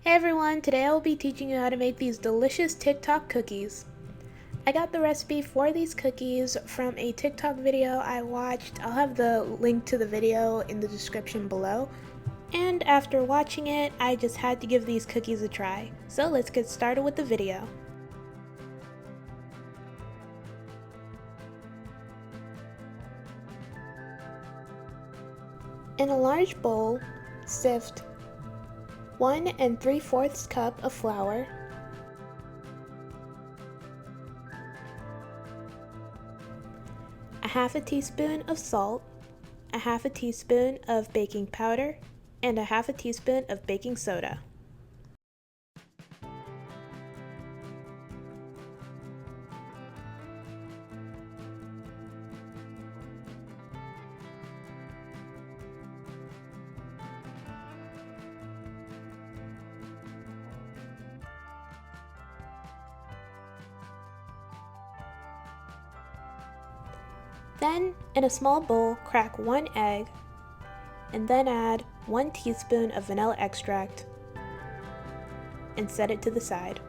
Hey everyone, today I will be teaching you how to make these delicious TikTok cookies. I got the recipe for these cookies from a TikTok video I watched. I'll have the link to the video in the description below. And after watching it, I just had to give these cookies a try. So let's get started with the video. In a large bowl, sift 1 3/4 cup of flour, a half a teaspoon of salt, a half a teaspoon of baking powder, and a half a teaspoon of baking soda. Then, in a small bowl, crack 1 egg, and then add 1 teaspoon of vanilla extract, and set it to the side.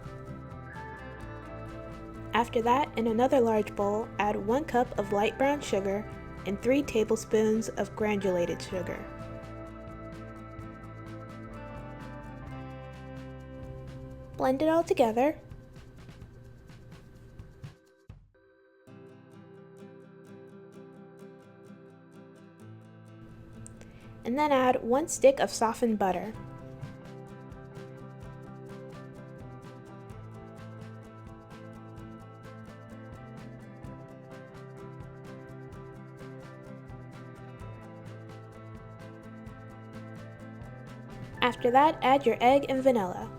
After that, in another large bowl, add 1 cup of light brown sugar and 3 tablespoons of granulated sugar. Blend it all together. And then add 1 stick of softened butter. After that, add your egg and vanilla.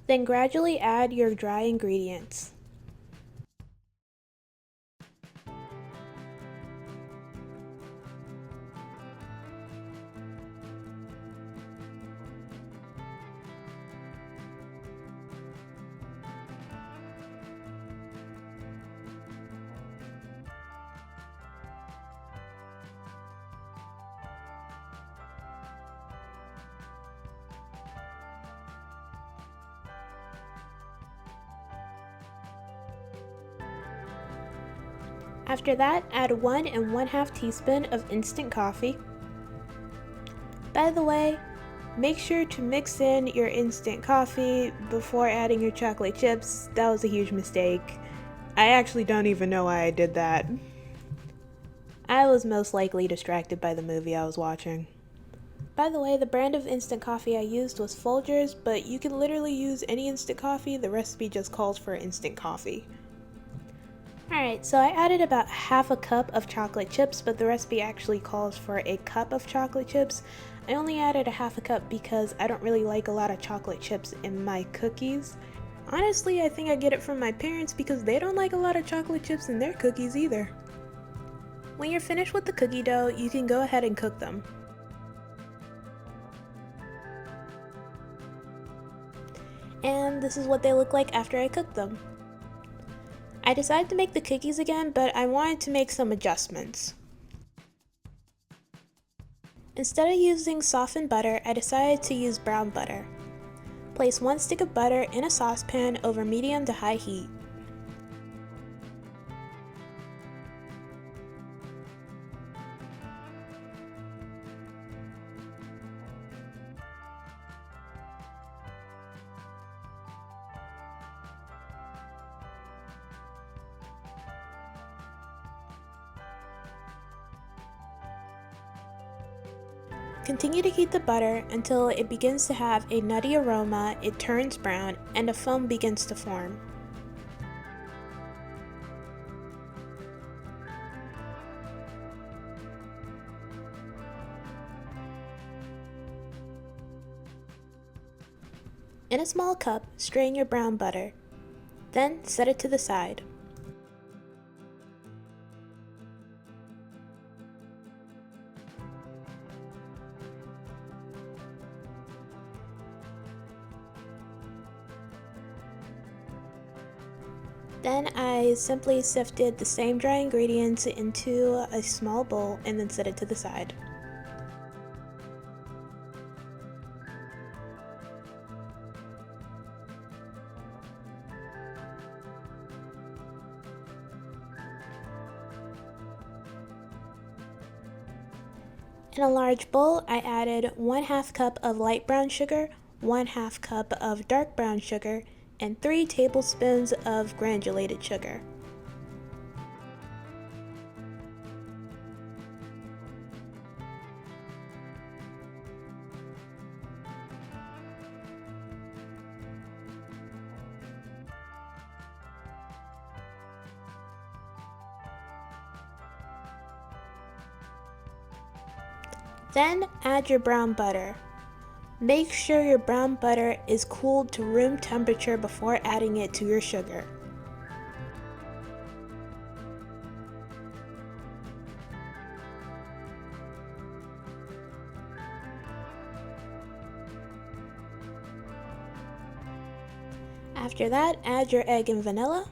Then gradually add your dry ingredients. After that, add 1 1/2 teaspoon of instant coffee. By the way, make sure to mix in your instant coffee before adding your chocolate chips. That was a huge mistake. I actually don't even know why I did that. I was most likely distracted by the movie I was watching. By the way, the brand of instant coffee I used was Folgers, but you can literally use any instant coffee. The recipe just calls for instant coffee. Alright, so I added about half a cup of chocolate chips, but the recipe actually calls for a cup of chocolate chips. I only added a half a cup because I don't really like a lot of chocolate chips in my cookies. Honestly, I think I get it from my parents because they don't like a lot of chocolate chips in their cookies either. When you're finished with the cookie dough, you can go ahead and cook them. And this is what they look like after I cooked them. I decided to make the cookies again, but I wanted to make some adjustments. Instead of using softened butter, I decided to use brown butter. Place 1 stick of butter in a saucepan over medium to high heat. Continue to heat the butter until it begins to have a nutty aroma, it turns brown, and a foam begins to form. In a small cup, strain your brown butter. Then set it to the side. Then I simply sifted the same dry ingredients into a small bowl and then set it to the side. In a large bowl, I added 1/2 cup of light brown sugar, 1/2 cup of dark brown sugar, and 3 tablespoons of granulated sugar. Then add your brown butter. Make sure your brown butter is cooled to room temperature before adding it to your sugar. After that, add your egg and vanilla.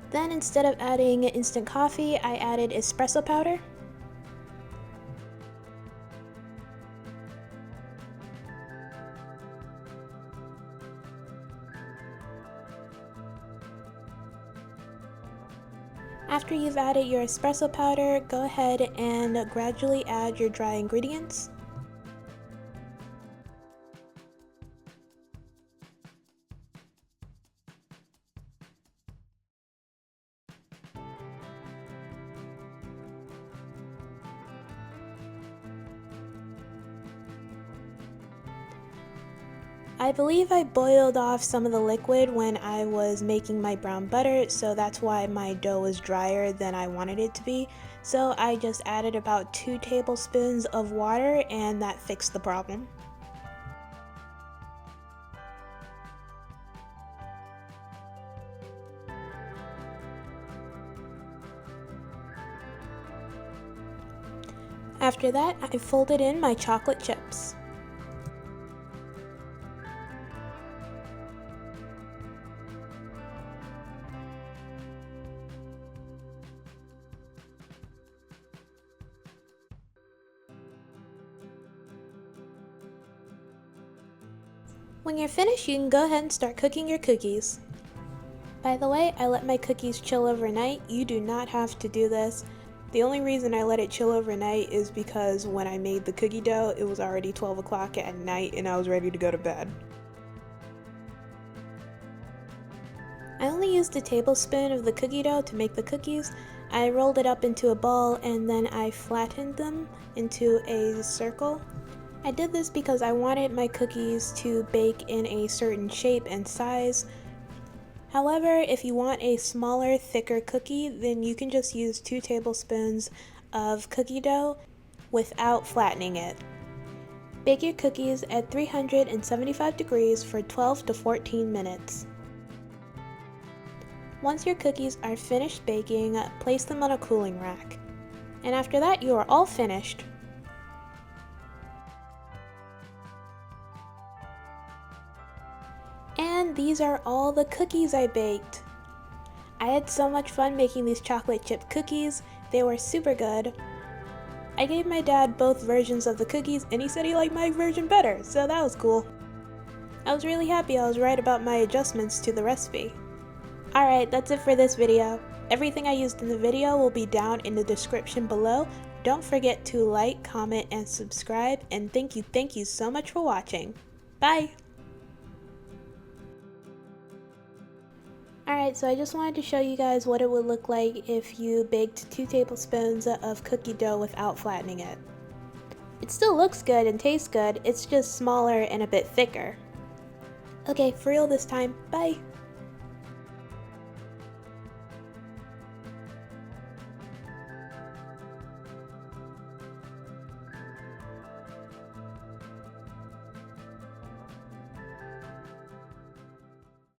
Then instead of adding instant coffee, I added espresso powder. After you've added your espresso powder, go ahead and gradually add your dry ingredients. I believe I boiled off some of the liquid when I was making my brown butter, so that's why my dough was drier than I wanted it to be. So I just added about 2 tablespoons of water and that fixed the problem. After that, I folded in my chocolate chips. When you're finished, you can go ahead and start cooking your cookies. By the way, I let my cookies chill overnight. You do not have to do this. The only reason I let it chill overnight is because when I made the cookie dough, it was already 12 o'clock at night and I was ready to go to bed. I only used a tablespoon of the cookie dough to make the cookies. I rolled it up into a ball and then I flattened them into a circle. I did this because I wanted my cookies to bake in a certain shape and size. However, if you want a smaller, thicker cookie, then you can just use 2 tablespoons of cookie dough without flattening it. Bake your cookies at 375 degrees for 12 to 14 minutes. Once your cookies are finished baking, place them on a cooling rack. And after that, you are all finished. And these are all the cookies I baked. I had so much fun making these chocolate chip cookies. They were super good. I gave my dad both versions of the cookies and he said he liked my version better, so that was cool. I was really happy I was right about my adjustments to the recipe. Alright, that's it for this video. Everything I used in the video will be down in the description below. Don't forget to like, comment, and subscribe, and thank you so much for watching. Bye! Alright, so I just wanted to show you guys what it would look like if you baked 2 tablespoons of cookie dough without flattening it. It still looks good and tastes good, it's just smaller and a bit thicker. Okay, for real this time, bye!